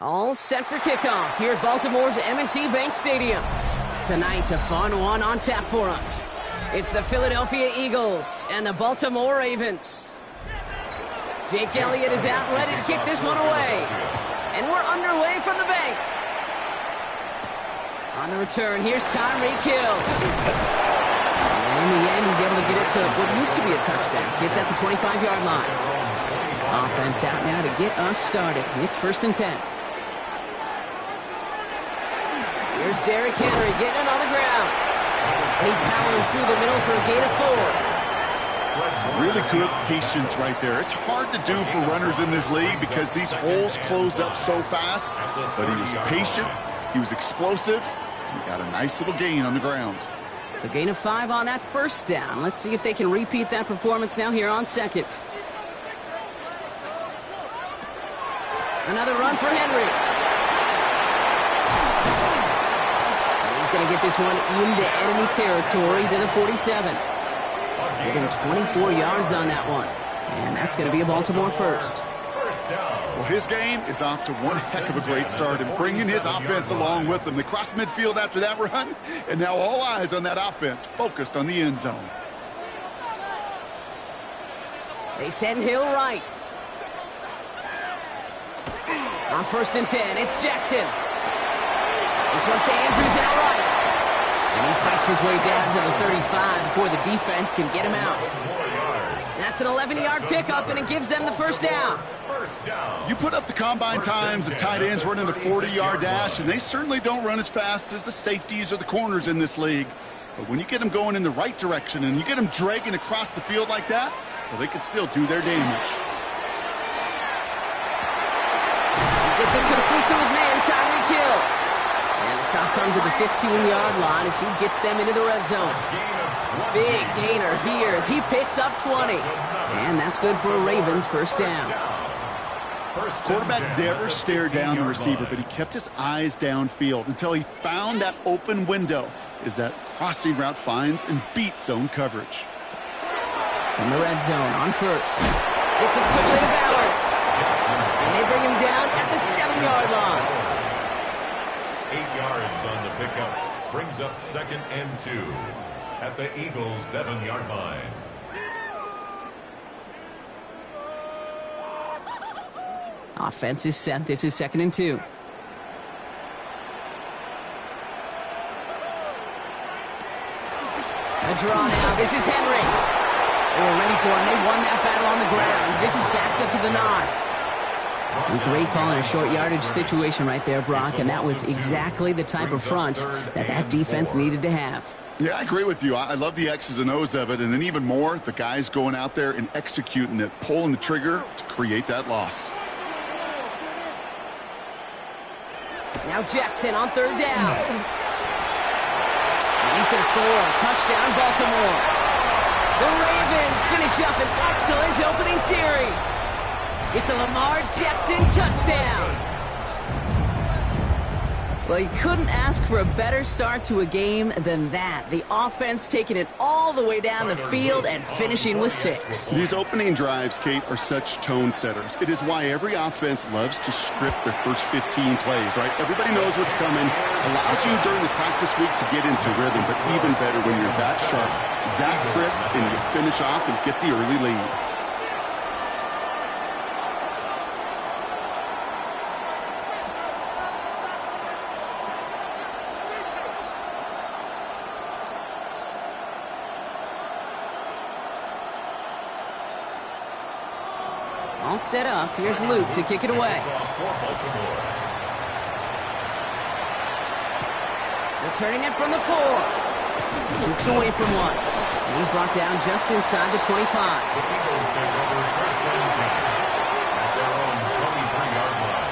All set for kickoff here at Baltimore's M&T Bank Stadium. Tonight, a fun one on tap for us. It's the Philadelphia Eagles and the Baltimore Ravens. Jake Elliott is out ready to kick this one away. And we're underway from the bank. On the return, here's Tyreek Hill. And in the end, he's able to get it to what used to be a touchback. It's at the 25-yard line. Offense out now to get us started. It's 1st and 10. Here's Derrick Henry getting it on the ground. And he powers through the middle for a gain of 4. Really good patience right there. It's hard to do for runners in this league because these holes close up so fast. But he was patient. He was explosive. He got a nice little gain on the ground. So gain of 5 on that first down. Let's see if they can repeat that performance now here on second. Another run for Henry. He's going to get this one into enemy territory to the 47. Give him 24 yards on that one. And that's going to be a Baltimore first. Well, his game is off to one heck of a great start and bringing his offense along with him. They crossed midfield after that run, and now all eyes on that offense focused on the end zone. They send Hill right. On 1st and 10, it's Jackson. This one's to Andrews out right. And he fights his way down to the 35 before the defense can get him out. That's an 11-yard pickup, and it gives them the first down. You put up the combine times of tight ends running a 40-yard dash, and they certainly don't run as fast as the safeties or the corners in this league. But when you get them going in the right direction and you get them dragging across the field like that, well, they can still do their damage. Gets it complete to his man, Tyreek Hill. And the stop comes at the 15-yard line as he gets them into the red zone. Big gainer here as he picks up 20. And that's good for a Ravens first down. Quarterback never stared down the receiver, but he kept his eyes downfield until he found that open window as that crossing route finds and beats zone coverage. In the red zone on first. It's a quick to Bowers. And they bring him down at the 7-yard line. 8 yards on the pickup. Brings up 2nd and 2 at the Eagles' 7-yard line. Offense is set. This is 2nd and 2. A draw now. This is Henry. They were ready for him. They won that battle on the ground. This is backed up to the 9. A great call in a short yardage situation right there, Brock, and that was exactly the type of front that defense needed to have. Yeah, I agree with you. I love the X's and O's of it, and then even more, the guys going out there and executing it, pulling the trigger to create that loss. Now Jackson on 3rd down. And he's going to score a touchdown, Baltimore. The Ravens finish up an excellent opening series. It's a Lamar Jackson touchdown. Well, you couldn't ask for a better start to a game than that. The offense taking it all the way down the field and finishing with 6. These opening drives, Kate, are such tone setters. It is why every offense loves to script their first 15 plays, right? Everybody knows what's coming. Allows you during the practice week to get into rhythm, but even better when you're that sharp, that crisp, and you finish off and get the early lead. All set up. Here's Luke to kick it away. Returning it from the 4. Luke's away from 1. And he's brought down just inside the 25. The Eagles take over 1st and 10 at their own 23-yard line.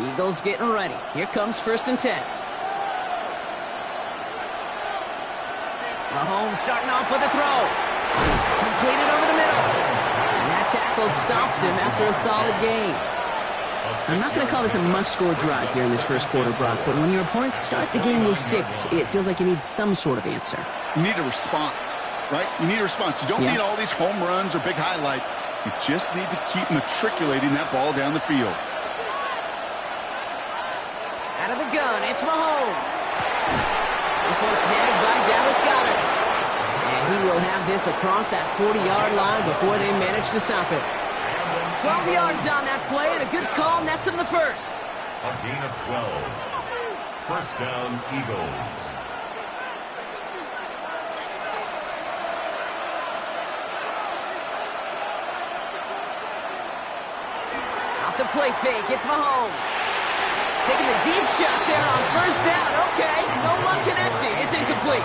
Eagles getting ready. Here comes 1st and 10. Mahomes starting off with a throw. Completed over the middle. And that tackle stops him after a solid gain. I'm not going to call this a must-score drive here in this first quarter, Brock, but when your opponents start the game with 6, it feels like you need some sort of answer. You need a response, right? You need a response. You don't need all these home runs or big highlights. You just need to keep matriculating that ball down the field. Out of the gun, it's Mahomes. This one snagged by Dallas Goedert. And he will have this across that 40-yard line before they manage to stop it. 12 yards on that play, and a good call nets him the first. A gain of 12. First down, Eagles. Off the play fake, it's Mahomes. Taking the deep shot there on first down. Okay, no luck connecting. It's incomplete.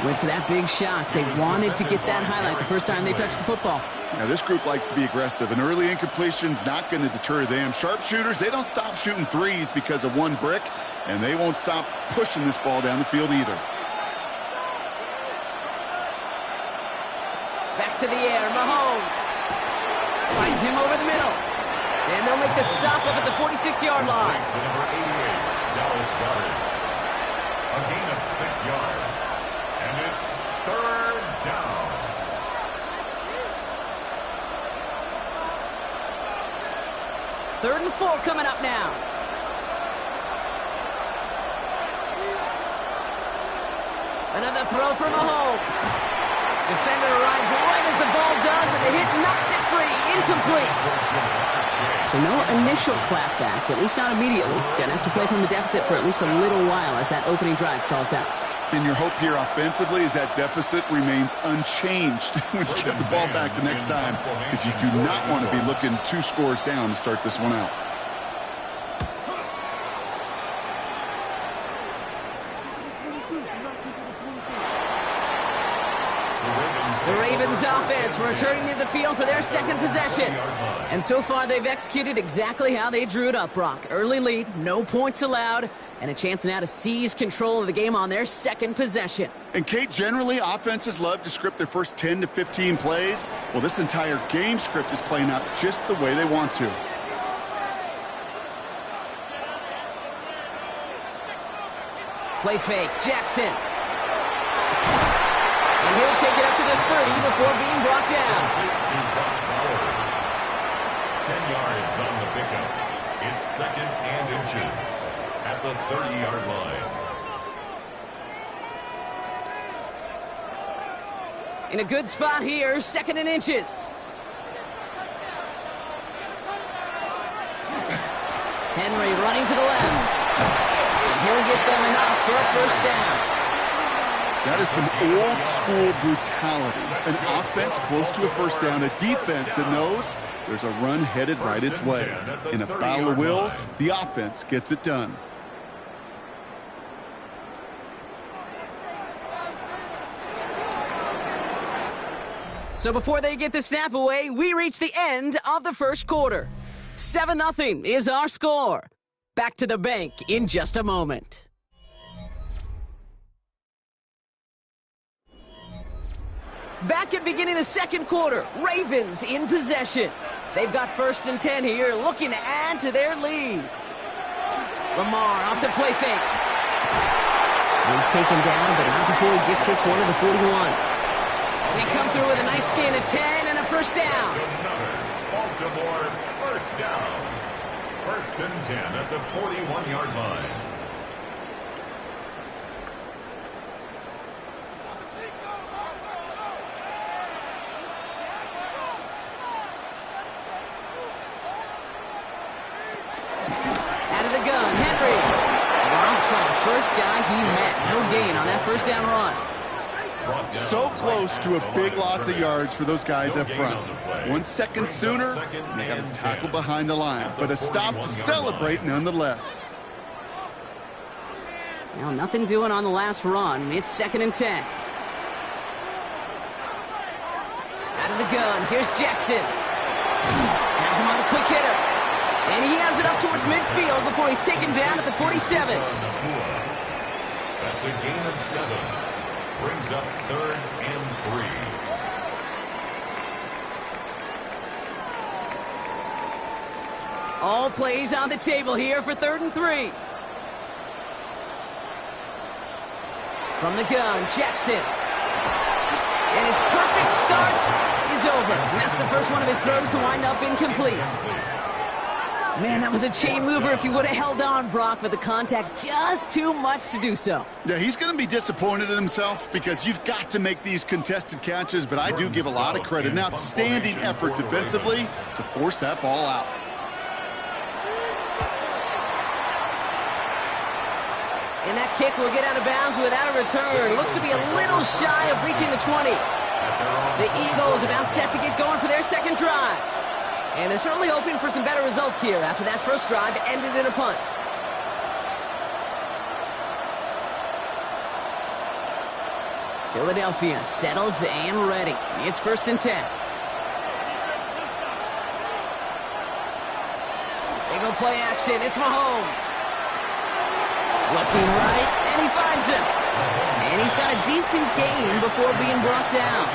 Went for that big shot. They wanted to get that highlight the first time they touched the football. Now, this group likes to be aggressive. An early incompletion's not going to deter them. Sharpshooters, they don't stop shooting threes because of one brick, and they won't stop pushing this ball down the field either. Back to the air, Mahomes. Finds him over the middle. And they'll make the stop up at the 46-yard line. To number 88, Dallas Goedert. A gain of 6 yards. And it's third down. Third and 4 coming up now. Another throw for Mahomes. Defender arrives right as the ball does, and the hit knocks it free. Incomplete. So no initial clapback, at least not immediately. Gonna have to play from the deficit for at least a little while as that opening drive stalls out. And your hope here offensively is that deficit remains unchanged when you get the ball back the next time, because you do not want to be looking 2 scores down to start this one out. The Ravens offense returning to the field for their second possession. And so far they've executed exactly how they drew it up, Brock. Early lead, no points allowed, and a chance now to seize control of the game on their second possession. And Kate, generally offenses love to script their first 10 to 15 plays. Well, this entire game script is playing out just the way they want to. Play fake, Jackson. And he'll take it up to the 30 before being brought down. 10 yards on the pickup. It's second and inches at the 30-yard line. In a good spot here, second and inches. Henry running to the left. And he'll get them enough for a first down. That is some old-school brutality. An offense close to a first down, a defense that knows there's a run headed right its way. In a battle of wills, the offense gets it done. So before they get the snap away, we reach the end of the first quarter. 7-0 is our score. Back to the bank in just a moment. Back at beginning of the second quarter, Ravens in possession. They've got first and 10 here, looking to add to their lead. Lamar off to play fake. He's taken down, but not before he gets this one to the 41. They come through with a nice gain of 10 and a first down. Another Baltimore first down. First and 10 at the 41-yard line. First guy he met. No gain on that first down run. So close to a big loss of yards for those guys up front. 1 second sooner, they got a tackle behind the line, but a stop to celebrate nonetheless. Well, nothing doing on the last run. It's second and 10. Out of the gun. Here's Jackson. Has him on a quick hitter. And he has it up towards midfield before he's taken down at the 47. That's a gain of 7. Brings up third and 3. All plays on the table here for 3rd and 3. From the gun, Jackson. And his perfect start is over. And that's the first one of his throws to wind up incomplete. Man, that was a chain mover if he would have held on, Brock, but the contact just too much to do so. Yeah, he's going to be disappointed in himself because you've got to make these contested catches, but I do give a lot of credit. An outstanding effort defensively to force that ball out. And that kick will get out of bounds without a return. Looks to be a little shy of reaching the 20. The Eagles about set to get going for their second drive. And they're certainly hoping for some better results here after that first drive ended in a punt. Philadelphia settled and ready. It's 1st and 10. They go play action. It's Mahomes. Looking right, and he finds him. And he's got a decent gain before being brought down.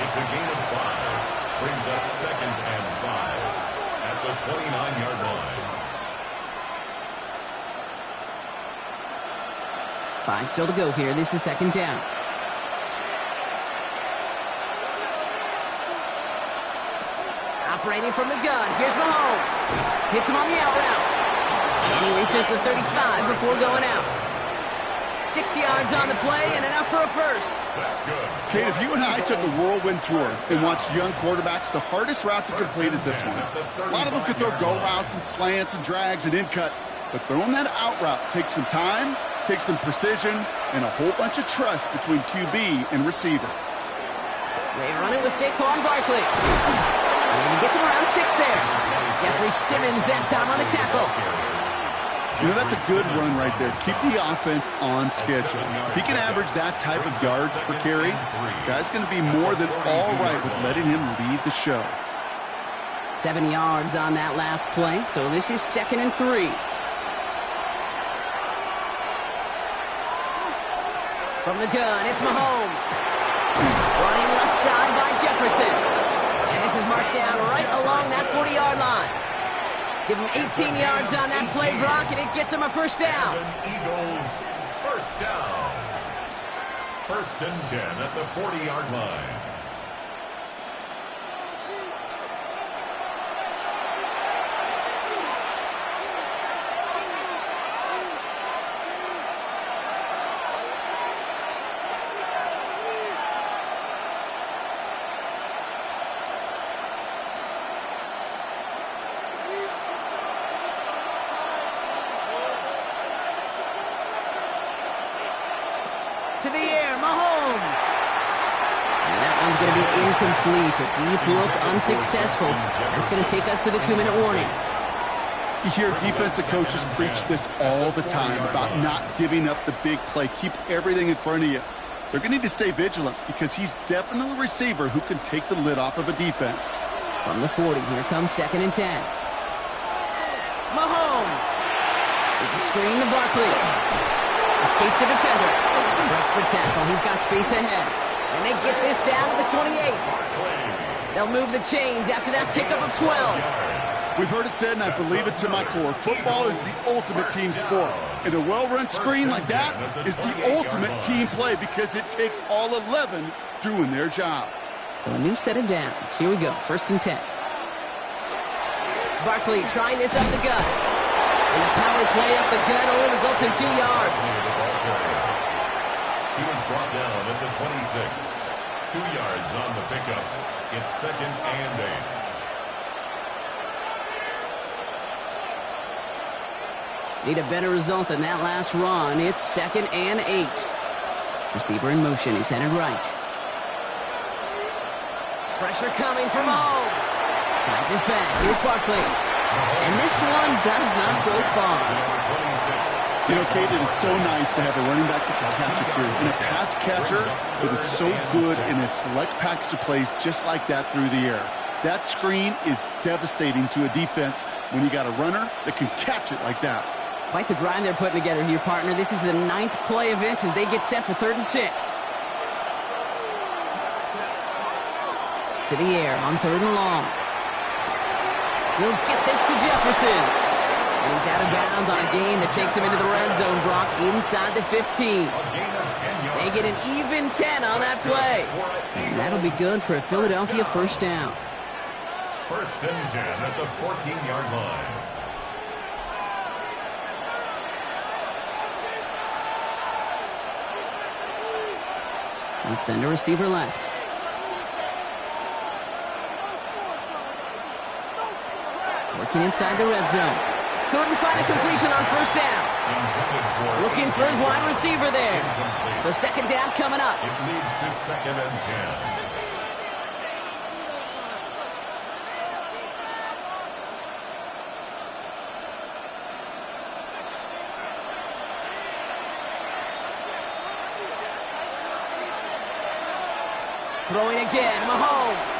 It's a gain of 5. Brings up 2nd and 5 at the 29-yard line. 5 still to go here. This is 2nd down. Operating from the gun. Here's Mahomes. Hits him on the out route. And he reaches the 35 before going out. 6 yards on the play and enough for a first. That's good. Kate, if you and I took a whirlwind tour and watched young quarterbacks, the hardest route to complete is this one. A lot of them could throw go routes and slants and drags and in cuts, but throwing that out route takes some time, takes some precision, and a whole bunch of trust between QB and receiver. They run it with Saquon Barkley. And he gets him around 6 there. Jeffrey Simmons that time on the tackle. You know, that's a good run right there. Keep the offense on schedule. If he can average that type of yards per carry, this guy's going to be more than all right with letting him lead the show. 7 yards on that last play, so this is 2nd and 3. From the gun, it's Mahomes. Running left side by Jefferson. And this is marked down right along that 40-yard line. Give him 18 yards on that play, Brock, and it gets him a first down. Eagles, first down. 1st and 10 at the 40-yard line. To the air, Mahomes. And that one's going to be incomplete. A deep look, unsuccessful. That's going to take us to the 2-minute warning. You hear defensive coaches preach this all the time about not giving up the big play. Keep everything in front of you. They're going to need to stay vigilant because he's definitely a receiver who can take the lid off of a defense. From the 40, here comes 2nd and 10. Mahomes. It's a screen to Barkley. Escapes the defender. Breaks the tackle. He's got space ahead. And they get this down to the 28. They'll move the chains after that pickup of 12. We've heard it said, and I believe it to my core, football is the ultimate team sport. And a well-run screen like that is the ultimate team play because it takes all 11 doing their job. So a new set of downs. Here we go. 1st and 10. Barkley trying this up the gut. And the power play up the gut only results in 2 yards. He was brought down at the 26. 2 yards on the pickup. It's 2nd and 8. Need a better result than that last run. It's 2nd and 8. Receiver in motion. He's headed right. Pressure coming from Mahomes. Finds his back. Here's Barkley. And this one does not go far. You know, Kate, it is so nice to have a running back that can catch it too. And a pass catcher that is so good in his select package of plays just like that through the air. That screen is devastating to a defense when you got a runner that can catch it like that. Quite the drive they're putting together here, partner. This is the 9th play of it as they get set for 3rd and 6. To the air on 3rd and long. He'll get this to Jefferson. And he's out of bounds on a gain that takes him into the red zone, Brock, inside the 15. They get an even 10 on that play. And that'll be good for a Philadelphia first down. First and 10 at the 14-yard line. And send a receiver left. Working inside the red zone. Couldn't find a completion on first down. Looking for his wide receiver there. So second down coming up. It leads to second and 10. Throwing again, Mahomes.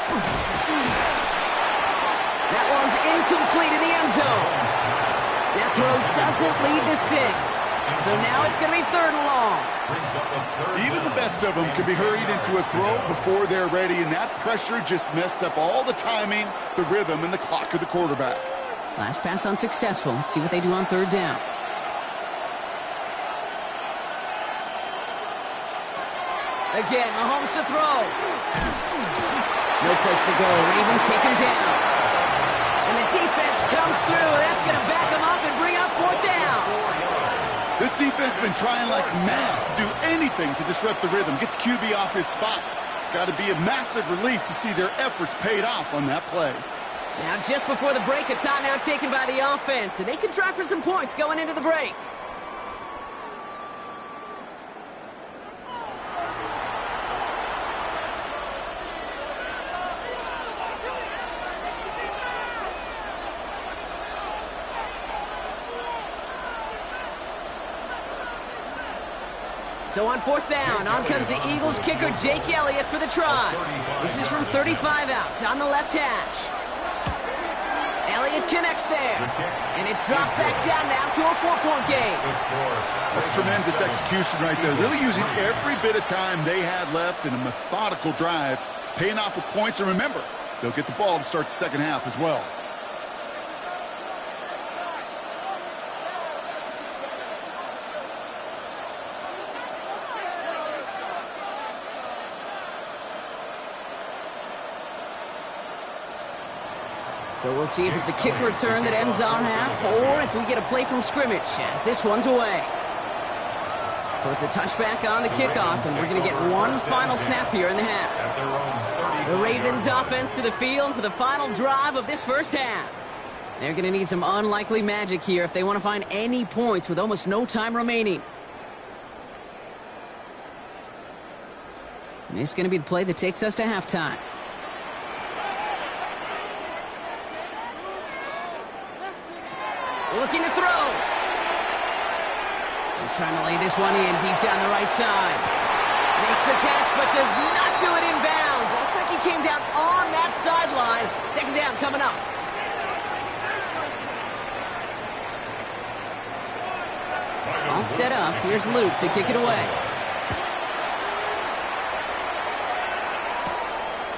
That one's incomplete in the end zone. That throw doesn't lead to 6. So now it's going to be third and long. Even the best of them could be hurried into a throw before they're ready, and that pressure just messed up all the timing, the rhythm, and the clock of the quarterback. Last pass unsuccessful. Let's see what they do on third down. Again, Mahomes to throw. No place to go. Ravens take him down. And the defense comes through. That's going to back him up and bring up fourth down. This defense has been trying like mad to do anything to disrupt the rhythm, get the QB off his spot. It's got to be a massive relief to see their efforts paid off on that play. Now, just before the break, a timeout taken by the offense, and they can try for some points going into the break. So on fourth down, on comes the Eagles kicker, Jake Elliott, for the try. This is from 35 out on the left hash. Elliott connects there. And it's dropped back down now to a 4-point game. That's tremendous execution right there. Really using every bit of time they had left in a methodical drive, paying off with points. And remember, they'll get the ball to start the second half as well. So we'll see if it's a kick return that ends our half, or if we get a play from scrimmage, as this one's away. So it's a touchback on the kickoff, and we're going to get one final snap here in the half. The Ravens offense to the field for the final drive of this first half. They're going to need some unlikely magic here if they want to find any points with almost no time remaining. And this is going to be the play that takes us to halftime. Looking to throw. He's trying to lay this one in deep down the right side. Makes the catch, but does not do it in bounds. Looks like he came down on that sideline. Second down coming up. All set up. Here's Luke to kick it away.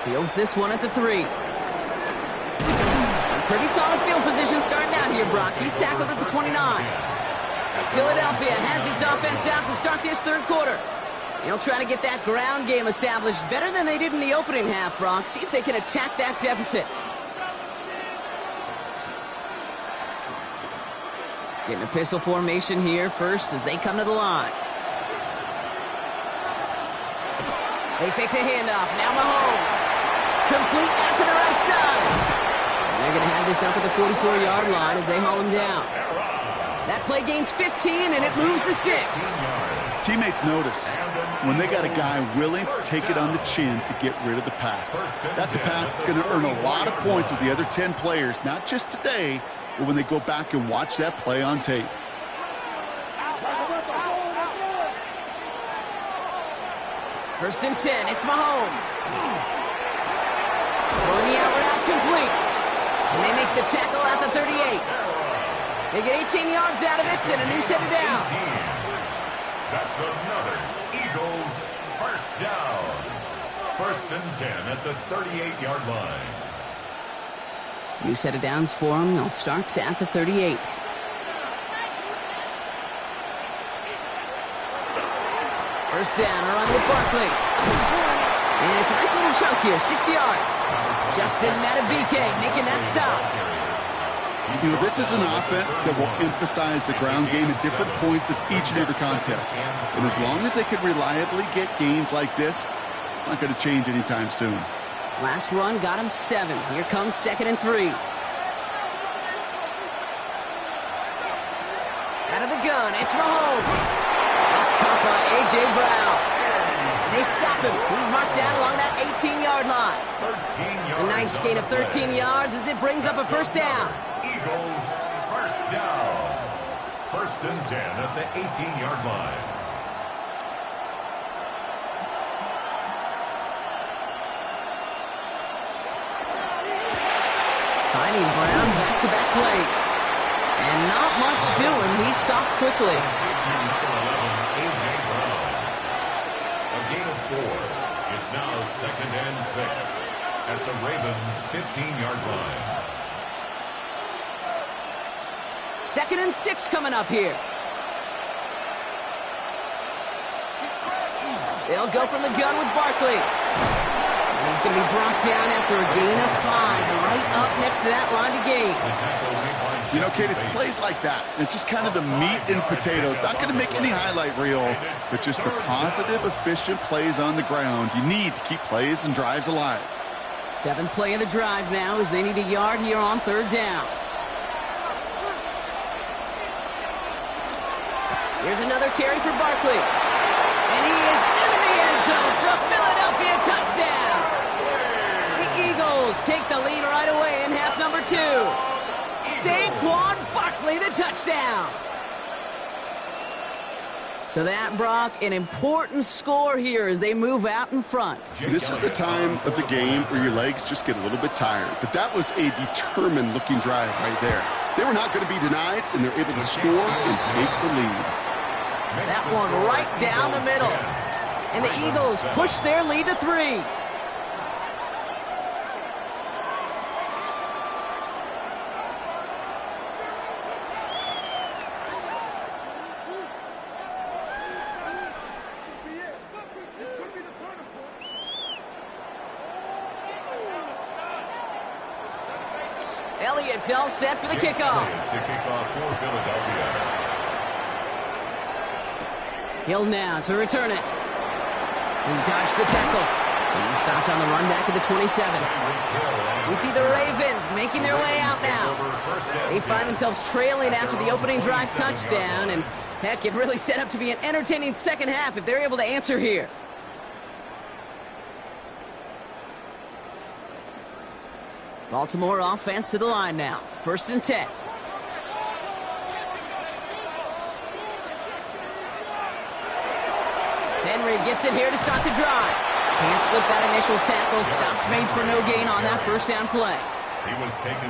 Fields this one at the 3. Pretty solid field position starting out here, Brock. He's tackled at the 29. Philadelphia has its offense out to start this third quarter. They'll try to get that ground game established better than they did in the opening half, Brock. See if they can attack that deficit. Getting a pistol formation here first as they come to the line. They fake the handoff. Now Mahomes. Complete out to the right side. They're going to have this up at the 44-yard line as they haul him down. That play gains 15, and it moves the sticks. Teammates notice when they got a guy willing to take it on the chin to get rid of the pass. That's a pass that's going to earn a lot of points with the other 10 players, not just today, but when they go back and watch that play on tape. First and 10, it's Mahomes. Throwing the out route complete. And they make the tackle at the 38. They get 18 yards out of it and a new set of downs. That's another Eagles first down. First and 10 at the 38-yard line. New set of downs for him. They'll start at the 38. First down, a run with Barkley. And it's a nice little chunk here, 6 yards. Justin Madubuike making that stop. You know, this is an offense that will emphasize the ground game at different points of each and every contest. And as long as they can reliably get gains like this, it's not going to change anytime soon. Last run got him 7. Here comes 2nd and 3. Out of the gun, it's Mahomes. That's caught by A.J. Brown. They stop him. He's marked down along that 18-yard line. A nice gain of 13 yards as it brings up a first down. Eagles first down. 1st and 10 at the 18-yard line. Finding Brown back-to-back plays. And not much doing. He stopped quickly. A.J. Brown. A gain of 4. It's now 2nd and 6 at the Ravens' 15-yard line. 2nd and 6 coming up here. They'll go from the gun with Barkley. And he's going to be brought down after a gain of 5, right up next to that line to gain. You know, Kate, it's plays like that. It's just kind of the meat and potatoes. Not going to make any highlight reel, but just the positive, efficient plays on the ground. You need to keep plays and drives alive. 7th play of the drive now as they need a yard here on 3rd down. Here's another carry for Barkley. And he is into the end zone for a Philadelphia touchdown. The Eagles take the lead right away in half number 2. Saquon Barkley, the touchdown. So that, Brock, an important score here as they move out in front. This is the time of the game where your legs just get a little bit tired. But that was a determined-looking drive right there. They were not going to be denied, and they're able to score and take the lead. That one right down the middle. And the Eagles push their lead to 3. Elliott's all set for the kickoff. To kick off for Philadelphia. Hill now to return it. He dodged the tackle. He stopped on the run back at the 27. We see the Ravens making their way out now. They find themselves trailing after the opening drive touchdown, and heck, it really set up to be an entertaining second half if they're able to answer here. Baltimore offense to the line now. 1st and 10. Henry gets it here to start the drive. Can't slip that initial tackle. Stops made for no gain on that first down play.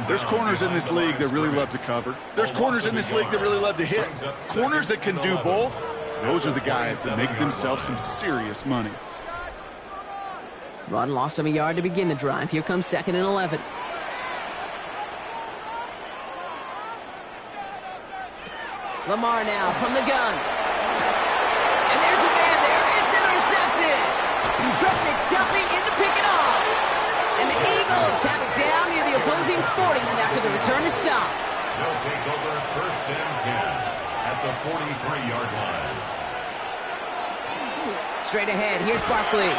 There's corners in this league that really love to cover. There's corners in this league that really love to hit. Corners that can do both, those are the guys that make themselves some serious money. Run lost him a yard to begin the drive. Here comes 2nd and 11. Lamar now from the gun. And there's a man there. It's intercepted. Fred McDuffie in to pick it off. And the Eagles have it down near the opposing 40 after the return is stopped. They'll take over 1st and 10 at the 43-yard line. Straight ahead, here's Barkley.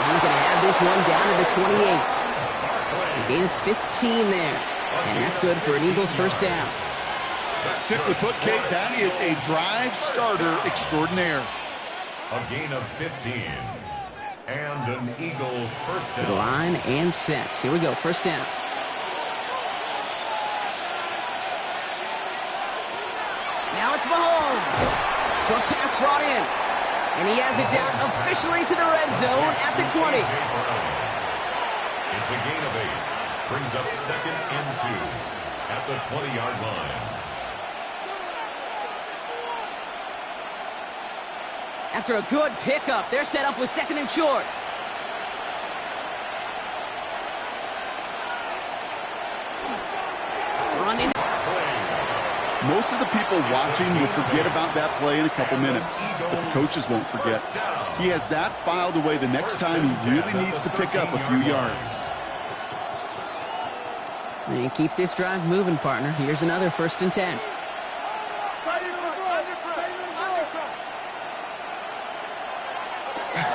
He's going to have this one down to the 28. A gain of 15 there. And that's good for an Eagles first down. Simply put, Kate, that is a drive starter extraordinaire. A gain of 15. And an Eagle first down. To the line and set. Here we go, first down. Now it's Mahomes. Short pass brought in. And he has it down officially to the red zone at the 20. It's a gain of 8. Brings up 2nd and 2 at the 20-yard line. After a good pickup, they're set up with 2nd and short. Most of the people watching will forget about that play in a couple minutes, but the coaches won't forget. He has that filed away the next time he really needs to pick up a few yards. And keep this drive moving, partner. Here's another 1st and 10.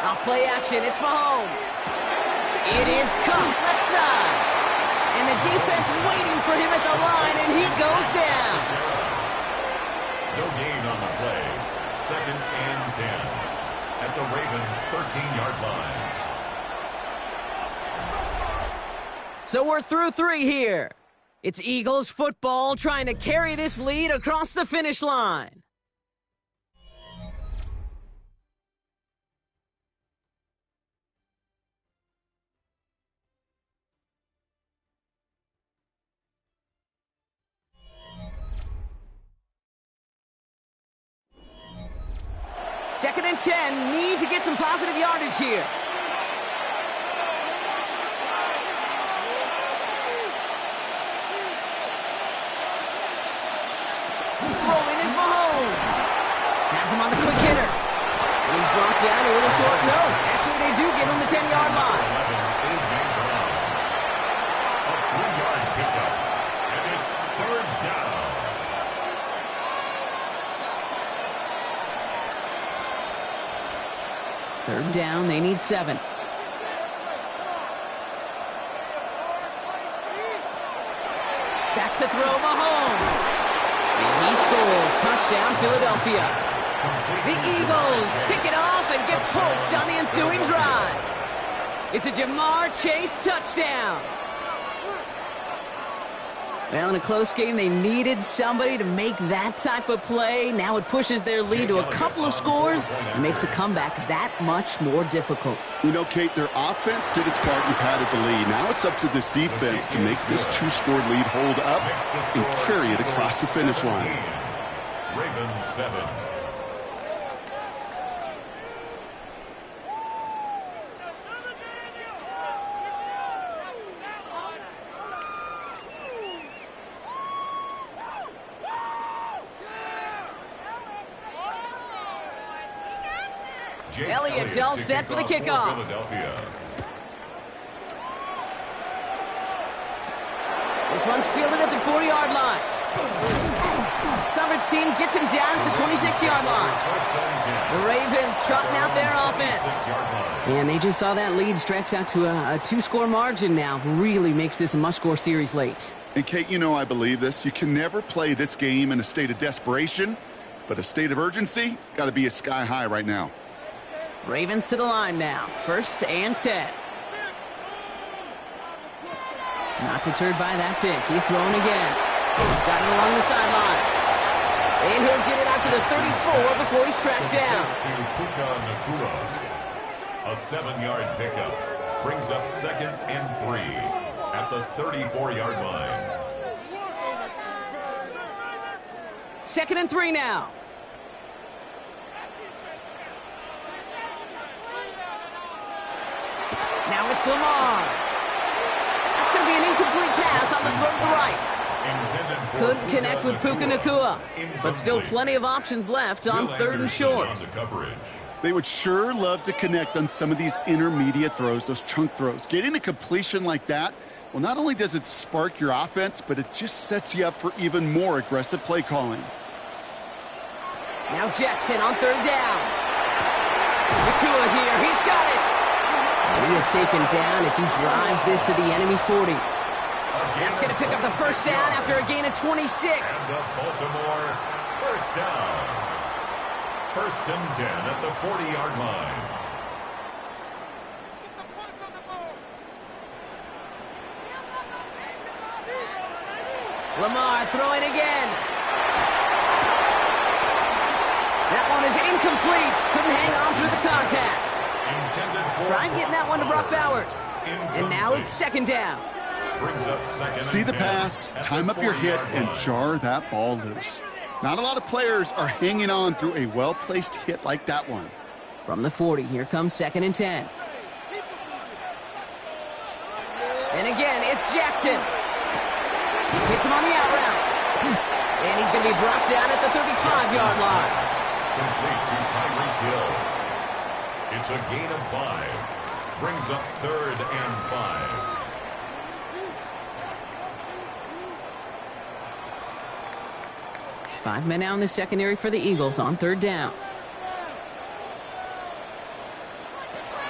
Off play action, it's Mahomes. It is caught left side. And the defense waiting for him at the line, and he goes down. No gain on the play. 2nd and 10 at the Ravens' 13-yard line. So we're through 3 here. It's Eagles football trying to carry this lead across the finish line. Second and 10, need to get some positive yardage here. Throwing is Mahomes. Has him on the quick hitter. And he's brought down a little short. No, actually they do give him the 10-yard line. A 3-yard pickup, and it's 3rd down. Third down, they need 7. Back to throw, Mahomes. And he scores. Touchdown, Philadelphia. The Eagles pick it off and get points on the ensuing drive. It's a Jamar Chase touchdown. Well, in a close game, they needed somebody to make that type of play. Now it pushes their lead to a couple of scores and makes a comeback that much more difficult. You know, Kate, their offense did its part and padded the lead. Now it's up to this defense to make this 2-score lead hold up and carry it across the finish line. Ravens 7. Elliott's all set for the kickoff. This one's fielded at the 40-yard line. Coverage team gets him down at the 26-yard line. The Ravens trotting out their offense. And they just saw that lead stretch out to a 2-score margin now. Really makes this a must-score series late. And, Kate, you know I believe this. You can never play this game in a state of desperation, but a state of urgency got to be sky high right now. Ravens to the line now. 1st and 10. Not deterred by that pick. He's throwing again. He's got it along the sideline. And he'll get it out to the 34 before he's tracked down. To Puka Nacua. A 7-yard pickup brings up 2nd and 3 at the 34-yard line. 2nd and 3 now. Now it's Lamar. That's going to be an incomplete pass on the throw to the right. Couldn't connect with Puka Nacua, but still plenty of options left on 3rd and short. They would sure love to connect on some of these intermediate throws, those chunk throws. Getting a completion like that, well, not only does it spark your offense, but it just sets you up for even more aggressive play calling. Now Jackson on 3rd down. Nacua here, he's got it. And he is taken down as he drives this to the enemy 40. That's going to pick up the 1st down after a gain of 26. And the Baltimore 1st down. 1st and 10 at the 40-yard line. Lamar throwing again. That one is incomplete. Couldn't hang on through the contact. Tried getting that one to Brock Bowers. And now it's 2nd down. See the pass, time up your hit, and jar that ball loose. Not a lot of players are hanging on through a well-placed hit like that one. From the 40, here comes 2nd and 10. And again, it's Jackson. Hits him on the out route. And he's going to be brought down at the 35-yard line. Complete to Tyreek Hill. It's a gain of 5. Brings up 3rd and 5. Five men out in the secondary for the Eagles on 3rd down.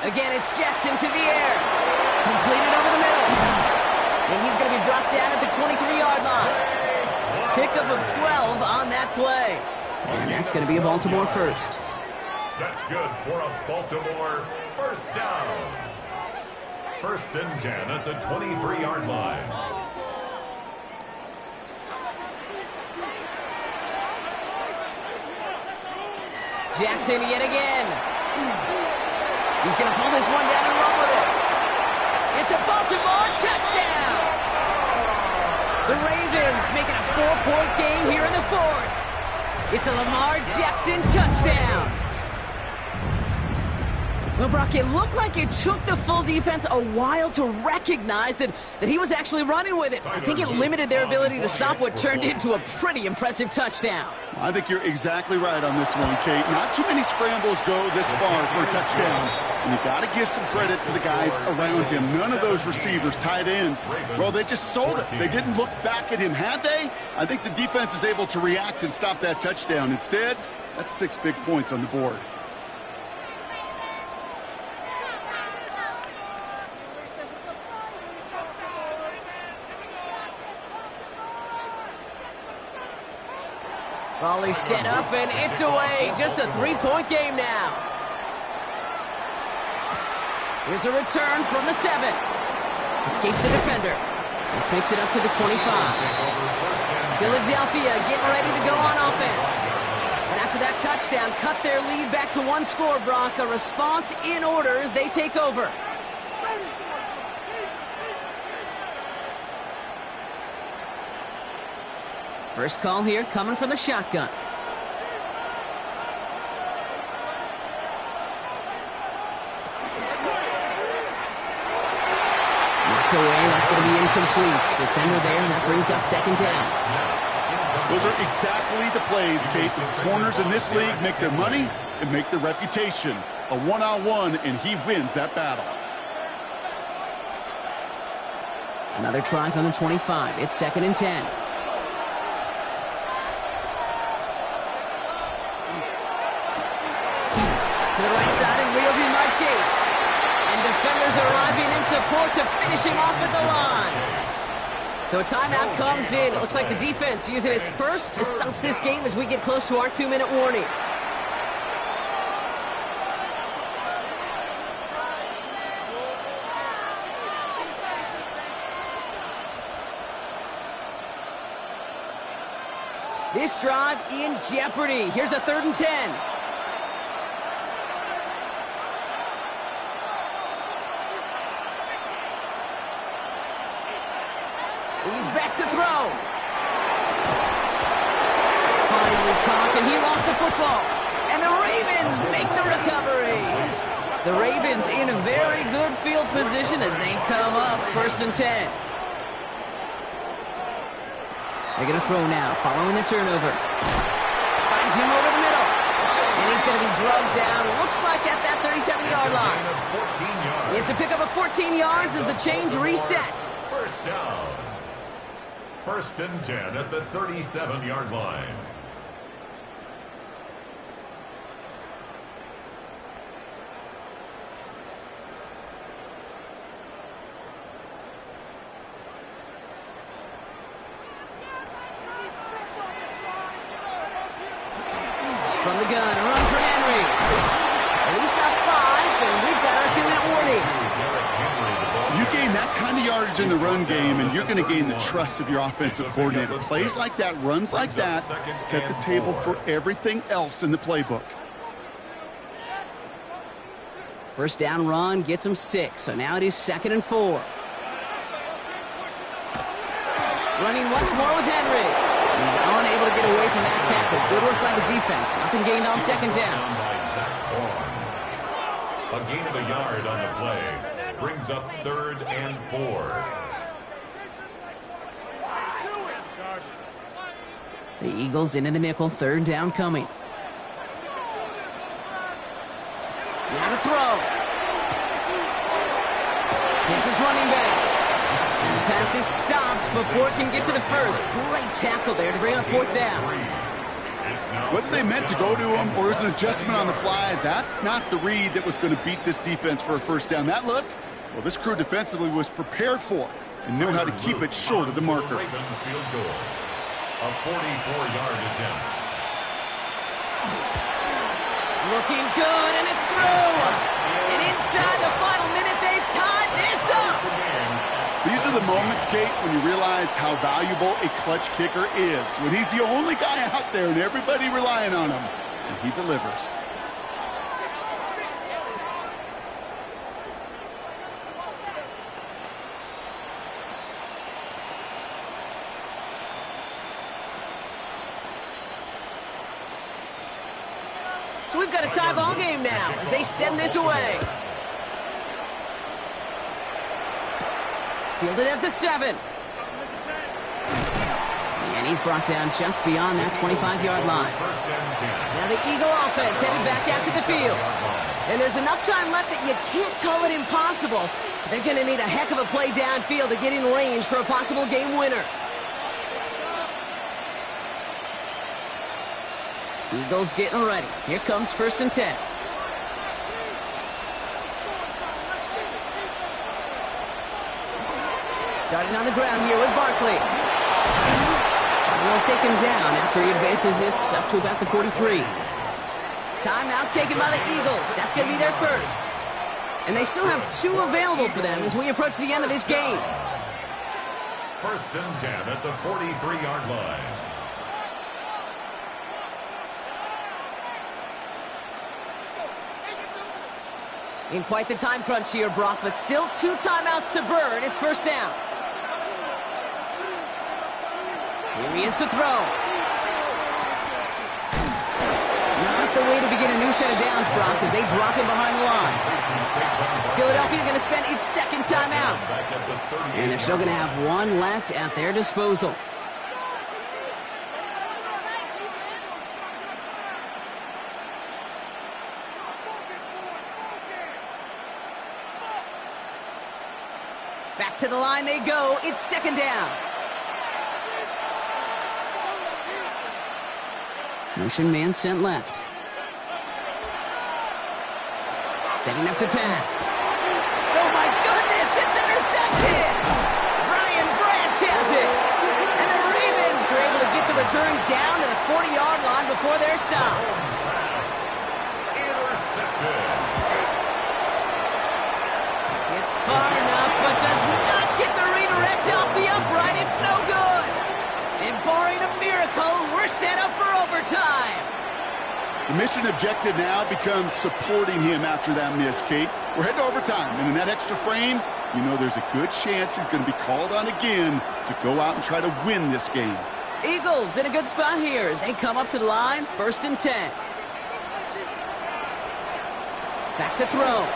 Again, it's Jackson to the air. Completed over the middle. And he's going to be brought down at the 23-yard line. Pickup of 12 on that play. And that's going to be a Baltimore first. That's good for a Baltimore first down. 1st and 10 at the 23-yard line. Jackson yet again. He's going to pull this one down and run with it. It's a Baltimore touchdown. The Ravens making a 4-point game here in the 4th. It's a Lamar Jackson touchdown. Well, Brock, it looked like it took the full defense a while to recognize that he was actually running with it. I think it limited their ability to stop what turned into a pretty impressive touchdown. I think you're exactly right on this one, Kate. Not too many scrambles go this far for a touchdown. And you got to give some credit to the guys around him. None of those receivers, tight ends, well, they just sold it. They didn't look back at him. Had they? I think the defense is able to react and stop that touchdown. Instead, that's 6 big points on the board. Ball is set up, and it's away. Just a 3-point game now. Here's a return from the 7. Escapes the defender. This makes it up to the 25. Philadelphia getting ready to go on offense. And after that touchdown, cut their lead back to 1 score, Brock. A response in order as they take over. First call here coming from the shotgun. Knocked away. That's going to be incomplete. Defender there. That brings up 2nd down. Those are exactly the plays, Kate. The corners in this league make their money and make their reputation. A one-on-one, and he wins that battle. Another try from the 25. It's 2nd and 10. To the right side and reeled in by Chase. And defenders arriving in support to finish him off at the line. So a timeout comes in. It looks like the defense using its first stops this game as we get close to our 2-minute warning. This drive in jeopardy. Here's a 3rd and 10. He's back to throw. Finally caught, and he lost the football. And the Ravens make the recovery. The Ravens in a very good field position as they come up 1st and 10. They're going to throw now, following the turnover. Finds him over the middle. And he's going to be drugged down, looks like at that 37-yard line. It's a pickup of 14 yards as the chains reset. First down. 1st and 10 at the 37-yard line. From the gun, a run for Henry. And he's got 5, and we've got our 2-minute warning. You gain that kind of yardage in the run game, and you're going to gain the trust of your offensive coordinator. Plays like that, runs like that, set the table for everything else in the playbook. First down run gets him 6, so now it is 2nd and 4. Running once more with Henry. He's unable to get away from that tackle. Good work by the defense. Nothing gained on 2nd down. A gain of a yard on the play. Brings up 3rd and 4. The Eagles into the nickel, third down coming. Now to throw. Hits his running back. And the pass is stopped before it can get to the first. Great tackle there to bring up fourth down. Whether they meant to go to him or it was an adjustment on the fly, that's not the read that was going to beat this defense for a first down. That look, well, this crew defensively was prepared for and knew how to keep it short of the marker. Ravens field goal. A 44-yard attempt. Looking good, and it's through. And inside the final minute, they've tied this up. These are the moments, Kate, when you realize how valuable a clutch kicker is. When he's the only guy out there and everybody relying on him, and he delivers. So we've got a tie ball game now as they send this away. Fielded at the 7. And he's brought down just beyond that 25-yard line. Now the Eagle offense headed back out to the field. And there's enough time left that you can't call it impossible. They're going to need a heck of a play downfield to get in range for a possible game winner. Eagles getting ready. Here comes 1st and 10. Starting on the ground here with Barkley. They'll take him down after he advances this up to about the 43. Timeout taken by the Eagles. That's going to be their first. And they still have 2 available for them as we approach the end of this game. 1st and 10 at the 43-yard line. In quite the time crunch here, Brock, but still 2 timeouts to burn. It's 1st down. Here he is to throw. Not the way to begin a new set of downs, Brock, as they drop him behind the line. Philadelphia going to spend its 2nd timeout. And they're still going to have 1 left at their disposal. Back to the line they go. It's 2nd down. Motion man sent left. Setting up to pass. Oh my goodness, it's intercepted! Brian Branch has it! And the Ravens are able to get the return down to the 40-yard line before they're stopped. Intercepted. It's far enough, but does not get the redirect off the upright. It's no good. And barring a miracle, we're set up for overtime. The mission objective now becomes supporting him after that miss, Kate. We're heading to overtime, and in that extra frame, you know there's a good chance he's going to be called on again to go out and try to win this game. Eagles in a good spot here as they come up to the line, 1st and 10. Back to throw.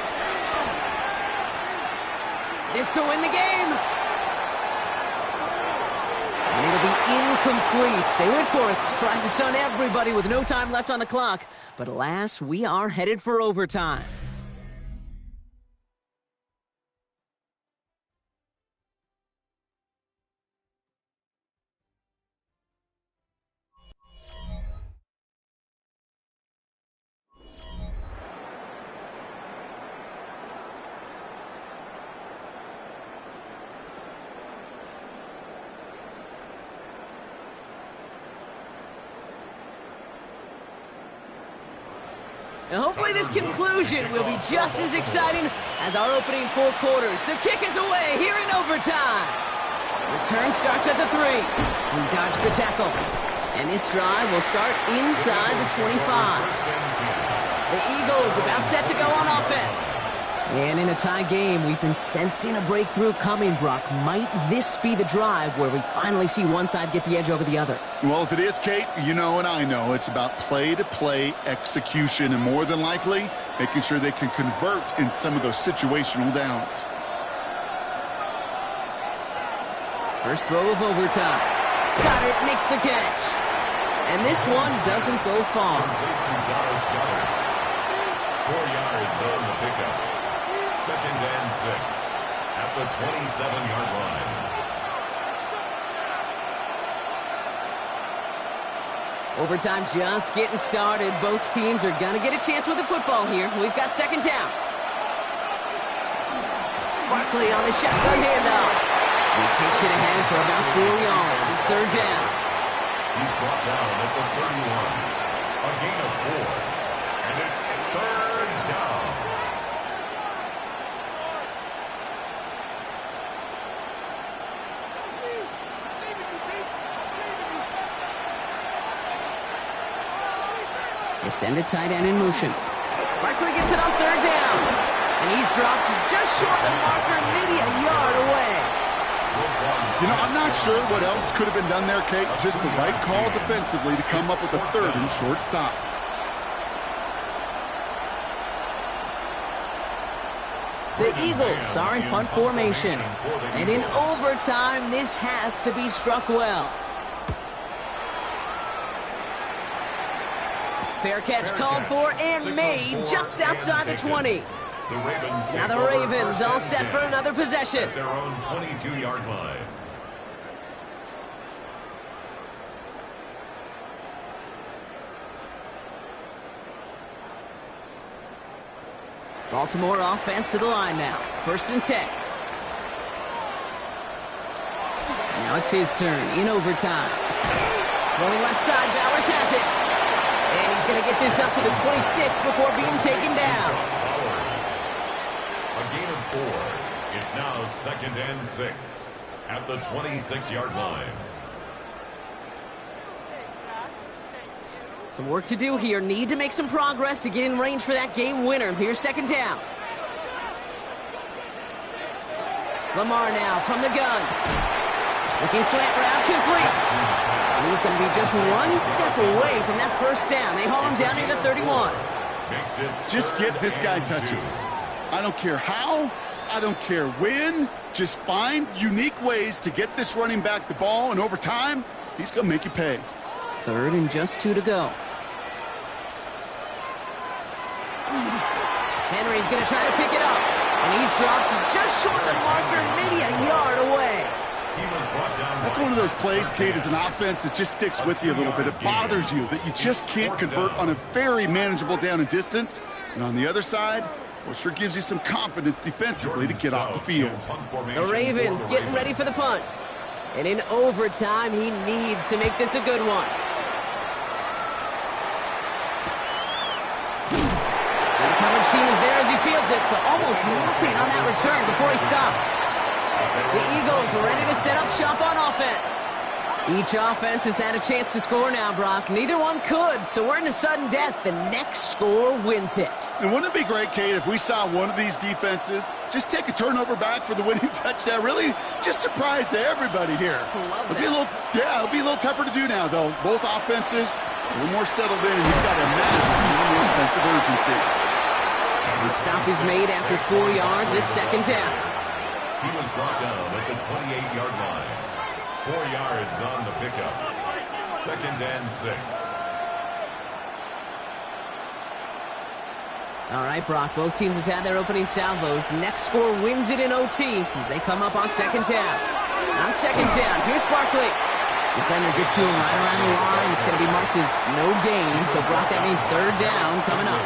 This to win the game. And it'll be incomplete. They went for it, tried to stun everybody with no time left on the clock. But alas, we are headed for overtime. And hopefully this conclusion will be just as exciting as our opening 4 quarters. The kick is away here in overtime. Return starts at the 3. We dodge the tackle. And this drive will start inside the 25. The Eagles about set to go on offense. And in a tie game, we've been sensing a breakthrough coming, Brock. Might this be the drive where we finally see one side get the edge over the other? Well, if it is, Kate, you know and I know it's about play-to-play execution and more than likely making sure they can convert in some of those situational downs. First throw of overtime. Goddard makes the catch. And this one doesn't go far. Complete to Dallas Goedert. 4 yards on the pickup. Second and 6 at the 27-yard line. Overtime just getting started. Both teams are going to get a chance with the football here. We've got second down. Barkley on the shotgun handoff. He takes it ahead for about 4 yards. It's third down. He's brought down at the 31. A gain of 4. And it's third down. They send a tight end in motion. Barkley gets it on third down. And he's dropped just short of the marker, maybe a yard away. You know, I'm not sure what else could have been done there, Kate. Just the right call defensively to come up with a third and short stop. The Eagles are in punt formation. And in overtime, this has to be struck well. Fair catch called for and made just outside the 20. Now the Ravens all set for another possession. At their own 22-yard line. Baltimore offense to the line now. First and 10. Now it's his turn in overtime. Going left side, Bowers has it. And he's going to get this up to the 26 before being taken down. A gain of 4. It's now second and 6 at the 26-yard line. Some work to do here. Need to make some progress to get in range for that game winner. Here's second down. Lamar now from the gun. Looking slant route, complete. And he's going to be just one step away from that first down. They haul him down near the 31. Just get this guy touches. I don't care how, I don't care when. Just find unique ways to get this running back the ball, and over time, he's going to make you pay. Third and just 2 to go. Henry's going to try to pick it up. And he's dropped just short of the marker, maybe a yard away. That's one of those plays, Kate, as an offense that just sticks with you a little bit. It bothers you that you just can't convert on a very manageable down and distance. And on the other side, well, sure gives you some confidence defensively to get off the field. The Ravens getting ready for the punt. And in overtime, he needs to make this a good one. And the coverage team is there as he fields it, so almost nothing on that return before he stopped. The Eagles are ready to set up shop on offense. Each offense has had a chance to score now, Brock. Neither one could, so we're in a sudden death. The next score wins it. And wouldn't it be great, Kate, if we saw one of these defenses just take a turnover back for the winning touchdown? Really just surprise everybody here. It'll be a little tougher to do now, though. Both offenses a little more settled in, and you've got to imagine a little more sense of urgency. The stop is made after 4 yards. It's second down. He was brought down at the 28-yard line. 4 yards on the pickup. Second and 6. All right, Brock, both teams have had their opening salvos. Next score wins it in OT as they come up on second down. On second down, here's Barkley. Defender gets to him right around the line. It's going to be marked as no gain. So, Brock, that means third down coming up.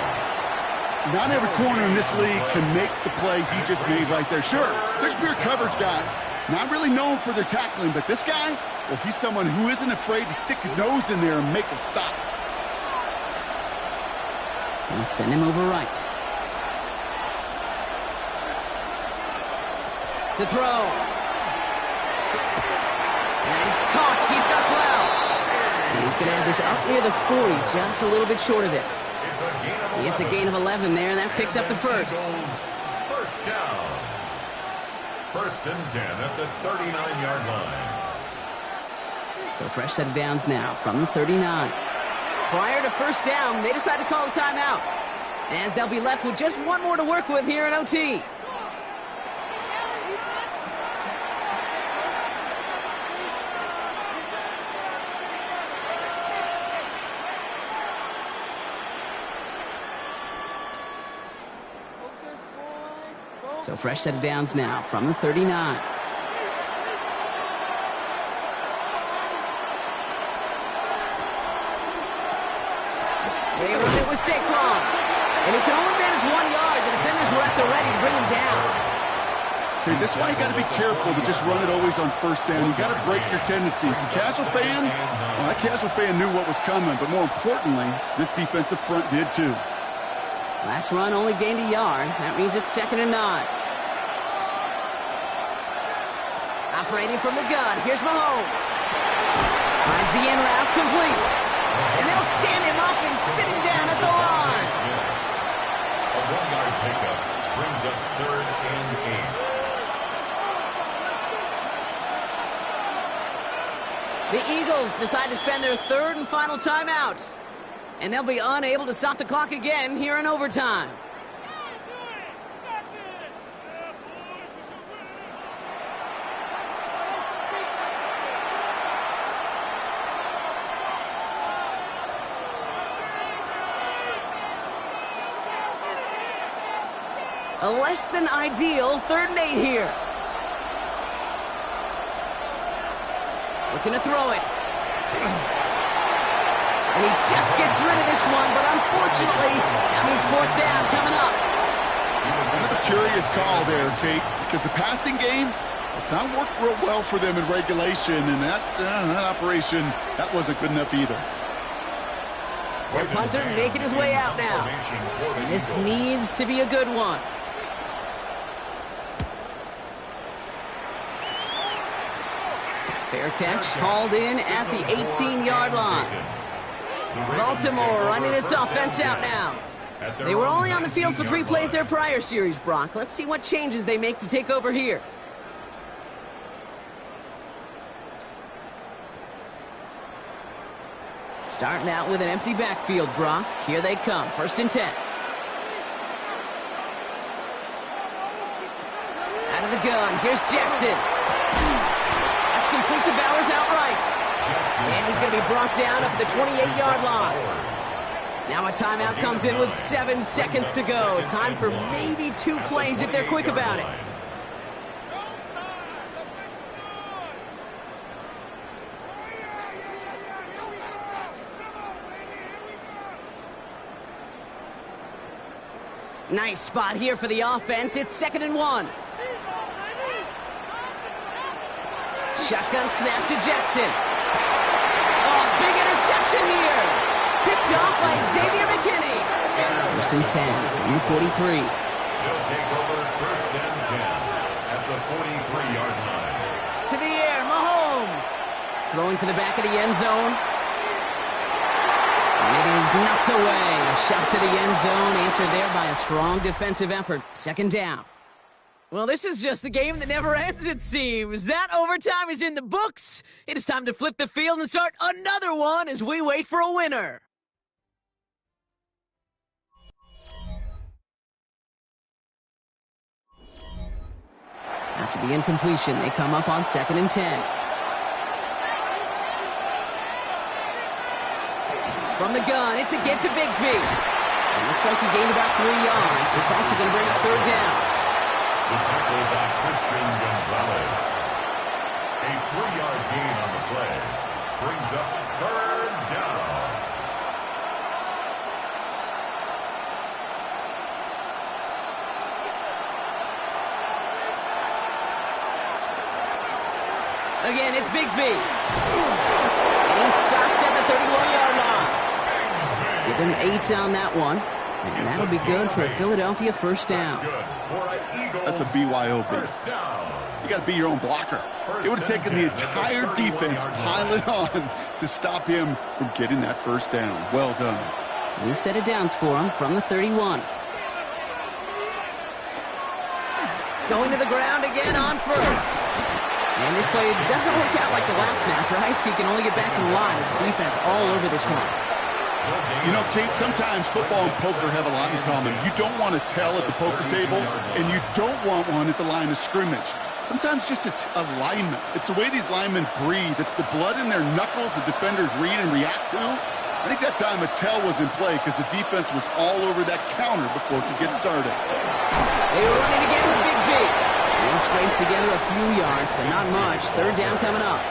Not every corner in this league can make the play he just made right there. Sure, there's pure coverage guys. Not really known for their tackling, but this guy, well, he's someone who isn't afraid to stick his nose in there and make a stop. And send him over right. To throw. And he's caught. He's got Blau. And he's going to have this up near the 40, just a little bit short of it. It's a gain of 11 there, and that picks up the first. First down. First and 10 at the 39-yard line. So fresh set of downs now from the 39. Prior to first down, they decide to call a timeout, as they'll be left with just one more to work with here in OT. So fresh set of downs now from the 39. They run it with Saquon. And he can only manage 1 yard. The defenders were at the ready to bring him down. Okay, this is why you got to be careful to just run it always on first down. You got to break your tendencies. The casual fan, well, that casual fan knew what was coming, but more importantly, this defensive front did too. Last run only gained a yard. That means it's 2nd and 9. Operating from the gun, here's Mahomes. Finds the in route complete. And they'll stand him up and sit him down at the line. A 1-yard pickup brings up 3rd and 8. The Eagles decide to spend their 3rd and final timeout. And they'll be unable to stop the clock again here in overtime. A less than ideal 3rd and 8 here. Looking to throw it. And he just gets rid of this one, but unfortunately, that means 4th down coming up. Another curious call there, Kate, because the passing game, it's not worked real well for them in regulation, and that operation, that wasn't good enough either. Their punter making his way out now. And this needs to be a good one. Fair catch called in at the 18-yard line. Baltimore running its offense out now. They were only on the field for 3 plays their prior series, Brock. Let's see what changes they make to take over here. Starting out with an empty backfield, Brock. Here they come. 1st and 10. Out of the gun. Here's Jackson. That's complete to Bowers outright. And he's going to be brought down up at the 28-yard line. Now a timeout comes in with 7 seconds to go. Time for maybe 2 plays if they're quick about it. Nice spot here for the offense. It's 2nd and 1. Shotgun snap to Jackson. Oh, big interception here. Picked off by Xavier McKinney. 1st and 10 from the 43. They'll take over 1st and 10 at the 43-yard line. To the air, Mahomes. Throwing to the back of the end zone. And it is knocked away. A shot to the end zone, answered there by a strong defensive effort. 2nd down. Well, this is just the game that never ends, it seems. That overtime is in the books. It is time to flip the field and start another one as we wait for a winner. After the incompletion, they come up on 2nd and 10. From the gun, it's a give to Bigsby. It looks like he gained about 3 yards. It's also going to bring up 3rd down. The tackle by Christian Gonzalez. A 3-yard gain on the play brings up 3rd down. Again, it's Bigsby. And he's stopped at the 31-yard line. Give him 8 on that one. And that'll be good for a Philadelphia 1st down. That's a BYOB. You got to be your own blocker. It would have taken the entire defense piling on to stop him from getting that 1st down. Well done. New set of downs for him from the 31. Going to the ground again on 1st. And this play doesn't work out like the last snap, right? So he can only get back to the line as the defense all over this one. You know, Kate, sometimes football and poker have a lot in common. You don't want to tell at the poker table, and you don't want one at the line of scrimmage. Sometimes just it's alignment. It's the way these linemen breathe. It's the blood in their knuckles the defenders read and react to. I think that time a tell was in play because the defense was all over that counter before it could get started. They were running again with Bigsby. He'll scrape together a few yards, but not much. Third down coming up.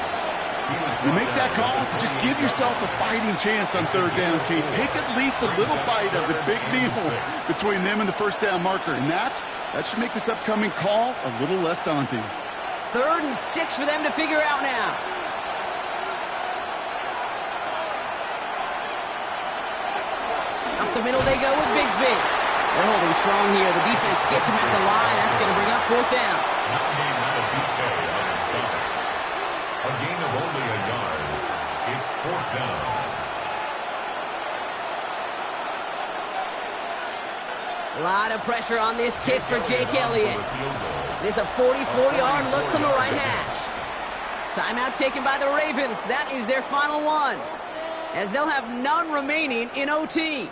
You make that call to just give yourself a fighting chance on third down, Kate. Take at least a little bite of the big meal between them and the first down marker. And that should make this upcoming call a little less daunting. 3rd and 6 for them to figure out now. Up the middle they go with Bigsby. They're holding strong here. The defense gets him at the line. That's going to bring up 4th down. A gain of only a yard. It's 4th down. A lot of pressure on this kick for Jake Elliott. There's a 44-yard look from the right hash. Timeout taken by the Ravens. That is their final one, as they'll have none remaining in OT.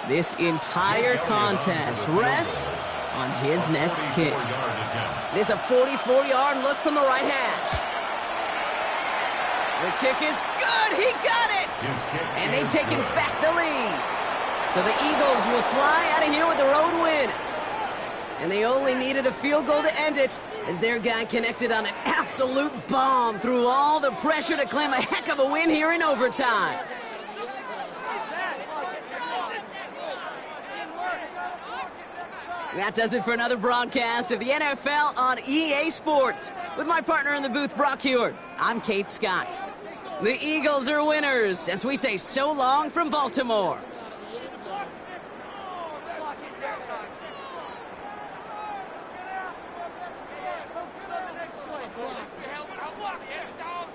This entire contest rests on his next kick. There's a 44-yard look from the right hash. The kick is good. He got it. And they've taken back the lead. So the Eagles will fly out of here with the road win. And they only needed a field goal to end it, as their guy connected on an absolute bomb through all the pressure to claim a heck of a win here in overtime. That does it for another broadcast of the NFL on EA Sports. With my partner in the booth, Brock Huard, I'm Kate Scott. The Eagles are winners, as we say so long from Baltimore. Help,